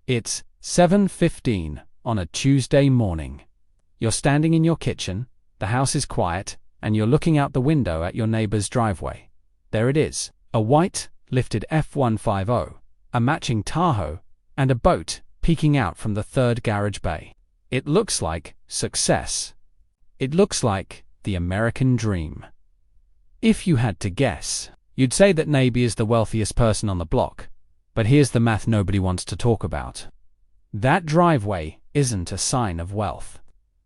It's 7:15 on a Tuesday morning. You're standing in your kitchen, the house is quiet, and you're looking out the window at your neighbor's driveway. There it is, a white, lifted F-150, a matching Tahoe, and a boat peeking out from the third garage bay. It looks like success. It looks like the American dream. If you had to guess, you'd say that neighbor is the wealthiest person on the block. But here's the math nobody wants to talk about. That driveway isn't a sign of wealth.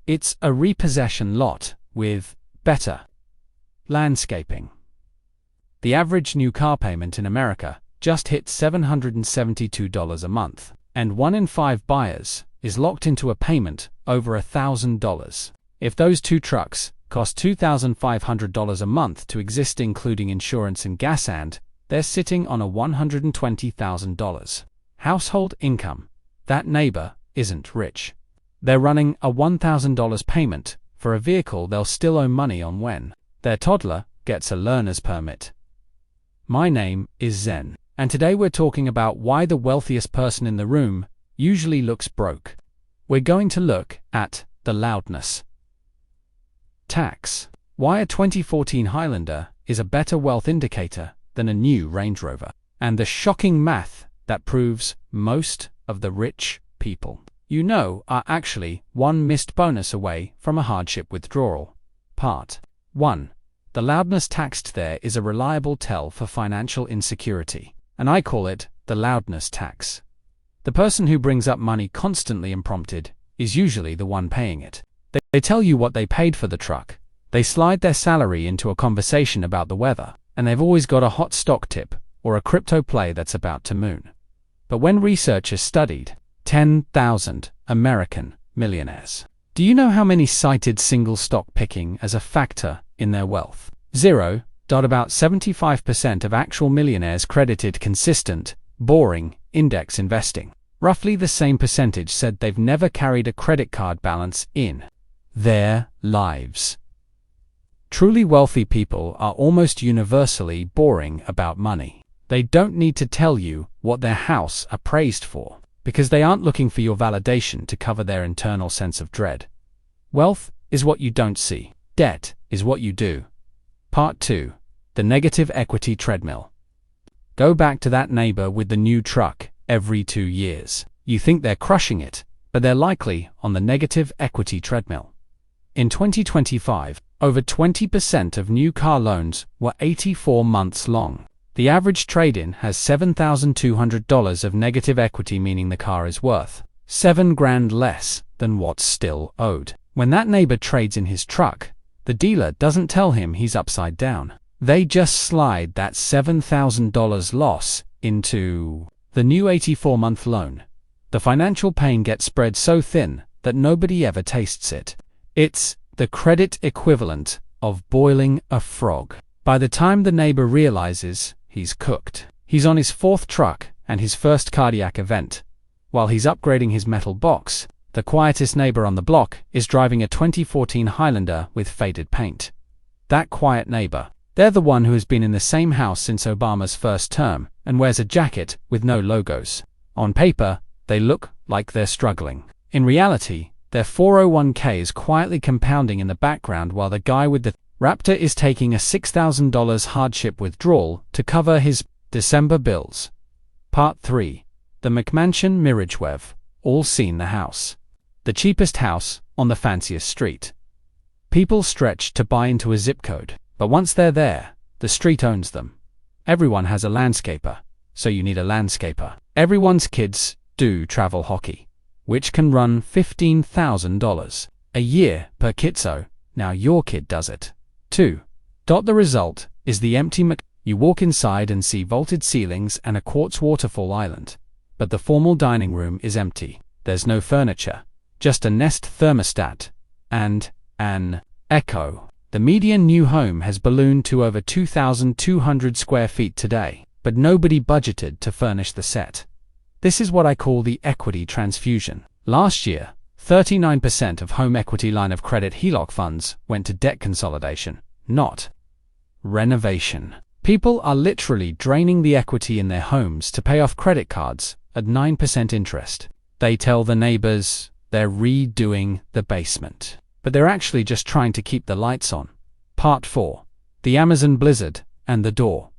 It's a repossession lot with better landscaping. The average new car payment in America just hit $772 a month, and 1 in 5 buyers is locked into a payment over $1,000. If those two trucks cost $2,500 a month to exist, including insurance and gas, and they're sitting on a $120,000 household income, that neighbor isn't rich. They're running a $1,000 payment for a vehicle they'll still owe money on when their toddler gets a learner's permit. My name is Zen, and today we're talking about why the wealthiest person in the room usually looks broke. We're going to look at the Loudness Tax, why a 2014 Highlander is a better wealth indicator than a new Range Rover, and the shocking math that proves most of the rich people you know are actually one missed bonus away from a hardship withdrawal. Part 1. The Loudness Tax. There is a reliable tell for financial insecurity, and I call it the Loudness Tax. The person who brings up money constantly unprompted is usually the one paying it. They tell you what they paid for the truck. They slide their salary into a conversation about the weather, and they've always got a hot stock tip or a crypto play that's about to moon. But when researchers studied 10,000 American millionaires, do you know how many cited single stock picking as a factor in their wealth? 0. About 75% of actual millionaires credited consistent, boring index investing. Roughly the same percentage said they've never carried a credit card balance in their lives. Truly wealthy people are almost universally boring about money. They don't need to tell you what their house appraised for, because they aren't looking for your validation to cover their internal sense of dread. Wealth is what you don't see. Debt is what you do. Part 2. The negative equity treadmill. Go back to that neighbor with the new truck every 2 years. You think they're crushing it, but they're likely on the negative equity treadmill. In 2025, over 20% of new car loans were 84 months long. The average trade-in has $7,200 of negative equity, meaning the car is worth $7,000 less than what's still owed. When that neighbor trades in his truck, the dealer doesn't tell him he's upside down. They just slide that $7,000 loss into the new 84-month loan. The financial pain gets spread so thin that nobody ever tastes it. It's the credit equivalent of boiling a frog. By the time the neighbor realizes he's cooked, he's on his 4th truck and his first cardiac event. While he's upgrading his metal box, the quietest neighbor on the block is driving a 2014 Highlander with faded paint. That quiet neighbor, they're the one who has been in the same house since Obama's first term and wears a jacket with no logos. On paper, they look like they're struggling. In reality, their 401k is quietly compounding in the background while the guy with the Raptor is taking a $6,000 hardship withdrawal to cover his December bills. Part 3. The McMansion Mirage Wave. All seen the house. The cheapest house on the fanciest street. People stretch to buy into a zip code, but once they're there, the street owns them. Everyone has a landscaper, so you need a landscaper. Everyone's kids do travel hockey, which can run $15,000 a year per kid, so now your kid does it. 2. The result is the empty You walk inside and see vaulted ceilings and a quartz waterfall island, but the formal dining room is empty. There's no furniture, just a Nest thermostat and an Echo. The median new home has ballooned to over 2,200 square feet today, but nobody budgeted to furnish the set. This is what I call the equity transfusion. Last year, 39% of home equity line of credit HELOC funds went to debt consolidation, not renovation. People are literally draining the equity in their homes to pay off credit cards at 9% interest. They tell the neighbors they're redoing the basement, but they're actually just trying to keep the lights on. Part 4. The Amazon Blizzard and the Door.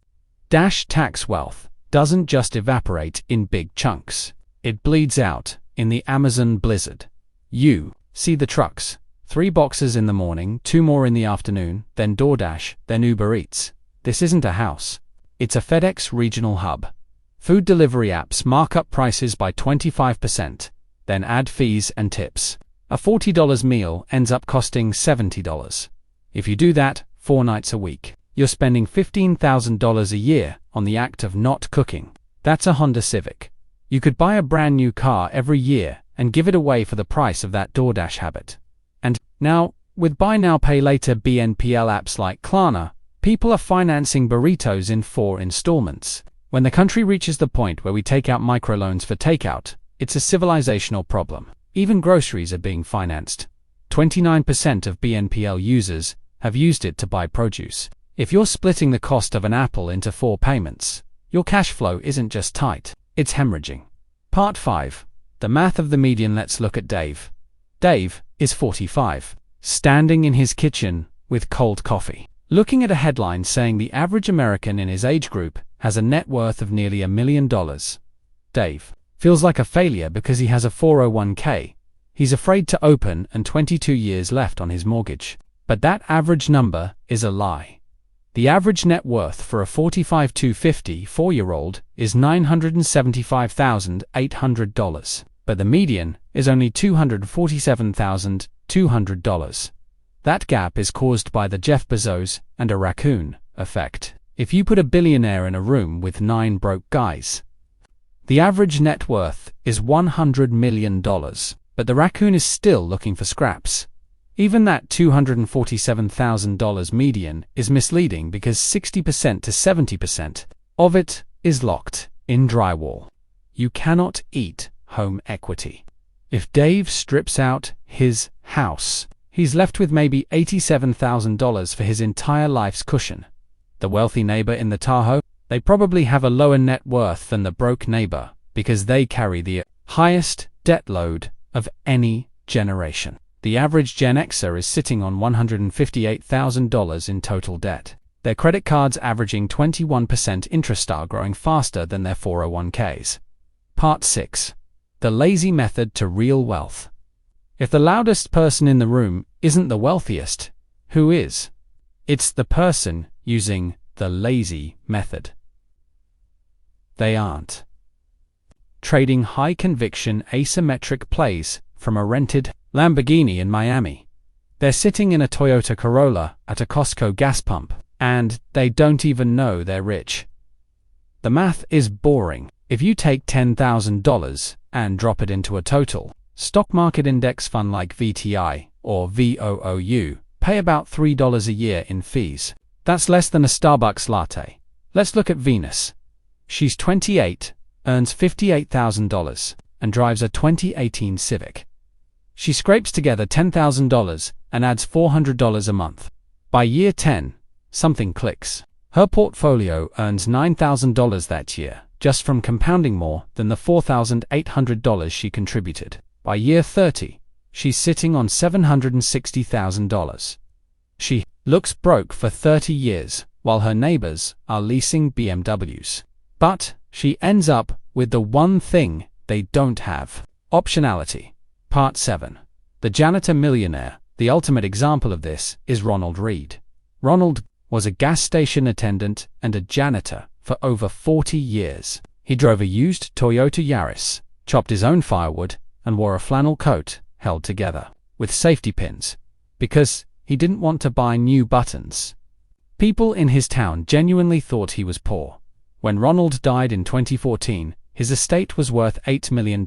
Tax wealth doesn't just evaporate in big chunks. It bleeds out in the Amazon Blizzard. You see the trucks. 3 boxes in the morning, 2 more in the afternoon, then DoorDash, then Uber Eats. This isn't a house. It's a FedEx regional hub. Food delivery apps mark up prices by 25%, then add fees and tips. A $40 meal ends up costing $70. If you do that 4 nights a week, you're spending $15,000 a year on the act of not cooking. That's a Honda Civic. You could buy a brand new car every year and give it away for the price of that DoorDash habit. And now, with buy now pay later BNPL apps like Klarna, people are financing burritos in 4 installments. When the country reaches the point where we take out microloans for takeout, it's a civilizational problem. Even groceries are being financed. 29% of BNPL users have used it to buy produce. If you're splitting the cost of an apple into 4 payments, your cash flow isn't just tight, it's hemorrhaging. Part 5. The math of the median. Let's look at Dave. Dave is 45, standing in his kitchen with cold coffee, looking at a headline saying the average American in his age group has a net worth of nearly $1 million. Dave feels like a failure because he has a 401k. He's afraid to open and 22 years left on his mortgage. But that average number is a lie. The average net worth for a 45 to 54-year-old is $975,800, but the median is only $247,200. That gap is caused by the Jeff Bezos and a raccoon effect. If you put a billionaire in a room with 9 broke guys, the average net worth is $100 million, but the raccoon is still looking for scraps. Even that $247,000 median is misleading because 60% to 70% of it is locked in drywall. You cannot eat home equity. If Dave strips out his house, he's left with maybe $87,000 for his entire life's cushion. The wealthy neighbor in the Tahoe, they probably have a lower net worth than the broke neighbor because they carry the highest debt load of any generation. The average Gen Xer is sitting on $158,000 in total debt. Their credit cards averaging 21% interest are growing faster than their 401ks. Part 6. The lazy method to real wealth. If the loudest person in the room isn't the wealthiest, who is? It's the person using the lazy method. They aren't trading high-conviction asymmetric plays from a rented Lamborghini in Miami. They're sitting in a Toyota Corolla at a Costco gas pump, and they don't even know they're rich. The math is boring. If you take $10,000 and drop it into a total stock market index fund like VTI or VOOU, pay about $3 a year in fees. That's less than a Starbucks latte. Let's look at Venus. She's 28, earns $58,000, and drives a 2018 Civic. She scrapes together $10,000 and adds $400 a month. By year 10, something clicks. Her portfolio earns $9,000 that year, just from compounding more than the $4,800 she contributed. By year 30, she's sitting on $760,000. She looks broke for 30 years, while her neighbors are leasing BMWs. But she ends up with the one thing they don't have: optionality. Part 7. The Janitor Millionaire. The ultimate example of this is Ronald Reed. Ronald was a gas station attendant and a janitor for over 40 years. He drove a used Toyota Yaris, chopped his own firewood, and wore a flannel coat held together with safety pins because he didn't want to buy new buttons. People in his town genuinely thought he was poor. When Ronald died in 2014, his estate was worth $8 million.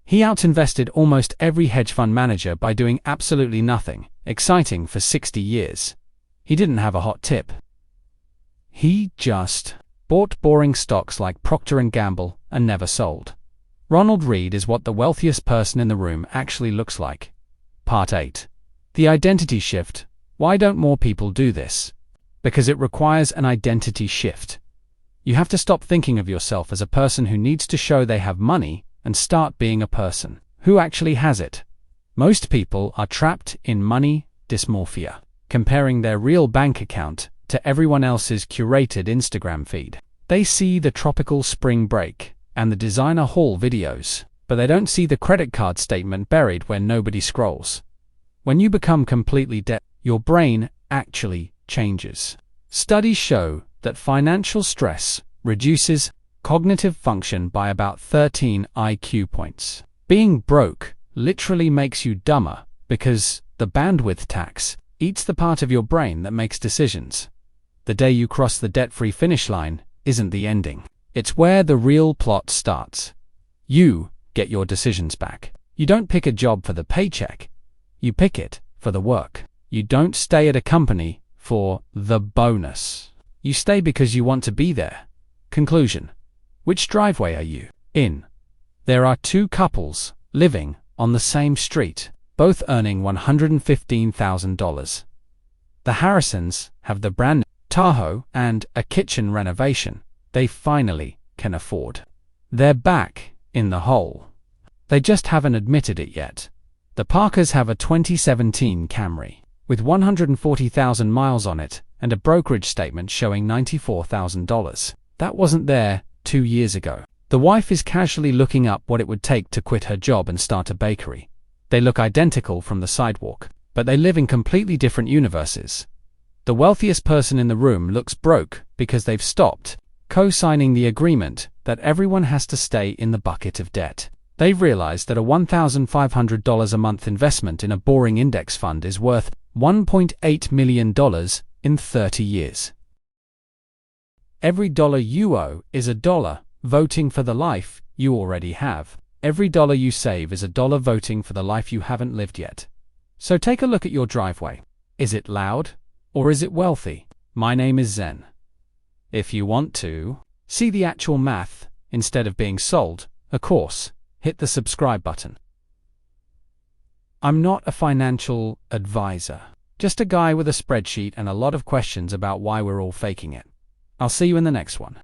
He outinvested almost every hedge fund manager by doing absolutely nothing exciting for 60 years. He didn't have a hot tip. He just bought boring stocks like Procter & Gamble and never sold. Ronald Reed is what the wealthiest person in the room actually looks like. Part 8. The identity shift. Why don't more people do this? Because it requires an identity shift. You have to stop thinking of yourself as a person who needs to show they have money and start being a person who actually has it. Most people are trapped in money dysmorphia, comparing their real bank account to everyone else's curated Instagram feed. They see the tropical spring break and the designer haul videos, but they don't see the credit card statement buried where nobody scrolls. When you become completely debt, your brain actually changes. Studies show that financial stress reduces cognitive function by about 13 IQ points. Being broke literally makes you dumber because the bandwidth tax eats the part of your brain that makes decisions. The day you cross the debt-free finish line isn't the ending. It's where the real plot starts. You get your decisions back. You don't pick a job for the paycheck. You pick it for the work. You don't stay at a company for the bonus. You stay because you want to be there. Conclusion. Which driveway are you in? There are two couples living on the same street, both earning $115,000. The Harrisons have the brand new Tahoe and a kitchen renovation they finally can afford. They're back in the hole. They just haven't admitted it yet. The Parkers have a 2017 Camry with 140,000 miles on it and a brokerage statement showing $94,000. That wasn't there 2 years ago. The wife is casually looking up what it would take to quit her job and start a bakery. They look identical from the sidewalk, but they live in completely different universes. The wealthiest person in the room looks broke because they've stopped co-signing the agreement that everyone has to stay in the bucket of debt. They've realized that a $1,500 a month investment in a boring index fund is worth $1.8 million in 30 years. Every dollar you owe is a dollar voting for the life you already have. Every dollar you save is a dollar voting for the life you haven't lived yet. So take a look at your driveway. Is it loud or is it wealthy? My name is Zen. If you want to see the actual math instead of being sold a course, hit the subscribe button. I'm not a financial advisor, just a guy with a spreadsheet and a lot of questions about why we're all faking it. I'll see you in the next one.